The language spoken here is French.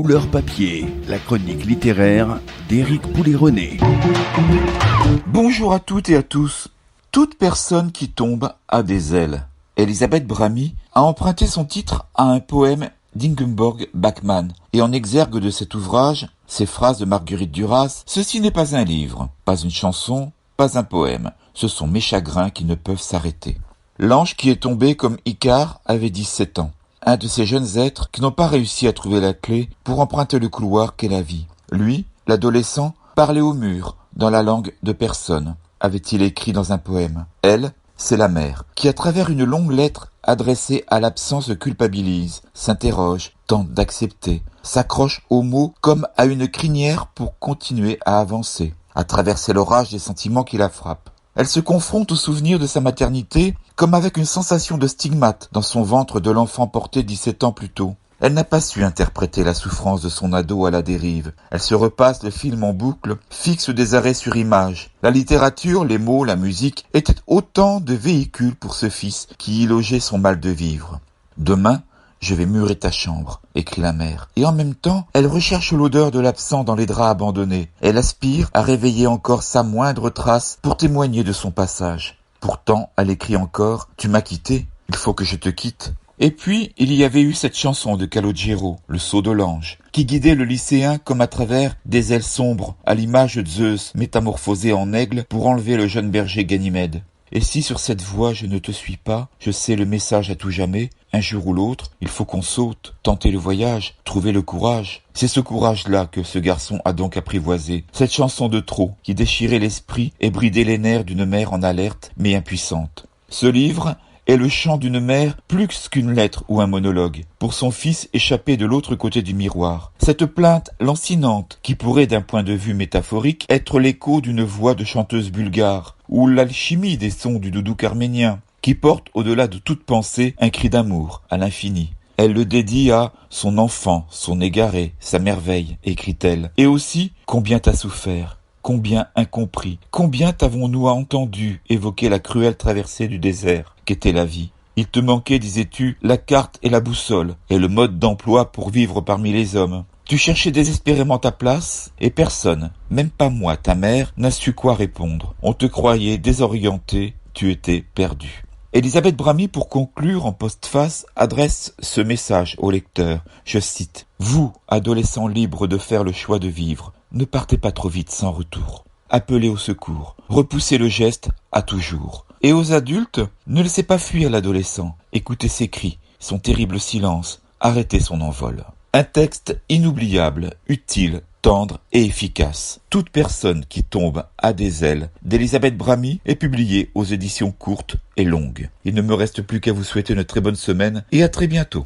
Couleur papier, la chronique littéraire d'Éric Poulet-René. Bonjour à toutes et à tous. Toute personne qui tombe a des ailes. Elisabeth Bramy a emprunté son titre à un poème d'Ingeborg Bachmann et en exergue de cet ouvrage, ces phrases de Marguerite Duras: « Ceci n'est pas un livre, pas une chanson, pas un poème. Ce sont mes chagrins qui ne peuvent s'arrêter. » L'ange qui est tombé comme Icare avait 17 ans. Un de ces jeunes êtres qui n'ont pas réussi à trouver la clé pour emprunter le couloir qu'est la vie. Lui, l'adolescent, parlait au mur, dans la langue de personne, avait-il écrit dans un poème. Elle, c'est la mère, qui à travers une longue lettre adressée à l'absent se culpabilise, s'interroge, tente d'accepter, s'accroche aux mots comme à une crinière pour continuer à avancer, à traverser l'orage des sentiments qui la frappent. Elle se confronte au souvenir de sa maternité comme avec une sensation de stigmate dans son ventre de l'enfant porté 17 ans plus tôt. Elle n'a pas su interpréter la souffrance de son ado à la dérive. Elle se repasse le film en boucle, fixe des arrêts sur image. La littérature, les mots, la musique étaient autant de véhicules pour ce fils qui y logeait son mal de vivre. Demain, je vais murer ta chambre, écrit la mère. Et en même temps, elle recherche l'odeur de l'absent dans les draps abandonnés. Elle aspire à réveiller encore sa moindre trace pour témoigner de son passage. Pourtant, elle écrit encore « Tu m'as quitté, il faut que je te quitte ». Et puis, il y avait eu cette chanson de Calogero, Le Sceau de l'Ange, qui guidait le lycéen comme à travers des ailes sombres, à l'image de Zeus métamorphosé en aigle pour enlever le jeune berger Ganymède. Et si sur cette voie je ne te suis pas, je sais le message à tout jamais, un jour ou l'autre, il faut qu'on saute, tenter le voyage, trouver le courage. C'est ce courage-là que ce garçon a donc apprivoisé, cette chanson de trop qui déchirait l'esprit et bridait les nerfs d'une mère en alerte mais impuissante. Ce livre est le chant d'une mère plus qu'une lettre ou un monologue, pour son fils échappé de l'autre côté du miroir. Cette plainte lancinante, qui pourrait d'un point de vue métaphorique être l'écho d'une voix de chanteuse bulgare, ou l'alchimie des sons du doudou arménien, qui porte au-delà de toute pensée un cri d'amour, à l'infini. Elle le dédie à son enfant, son égaré, sa merveille, écrit-elle. Et aussi, combien t'as souffert, combien incompris, combien t'avons-nous entendu évoquer la cruelle traversée du désert qu'était la vie. Il te manquait, disais-tu, la carte et la boussole, et le mode d'emploi pour vivre parmi les hommes. Tu cherchais désespérément ta place, et personne, même pas moi, ta mère, n'a su quoi répondre. On te croyait désorienté, tu étais perdu. Elisabeth Bramy, pour conclure en postface, adresse ce message au lecteur. Je cite: « Vous, adolescents libres de faire le choix de vivre, ne partez pas trop vite sans retour. Appelez au secours, repoussez le geste à toujours. Et aux adultes, ne laissez pas fuir l'adolescent. Écoutez ses cris, son terrible silence, arrêtez son envol. » Un texte inoubliable, utile, tendre et efficace. Toute personne qui tombe a des ailes d'Elisabeth Bramy est publié aux éditions courtes et longues. Il ne me reste plus qu'à vous souhaiter une très bonne semaine et à très bientôt.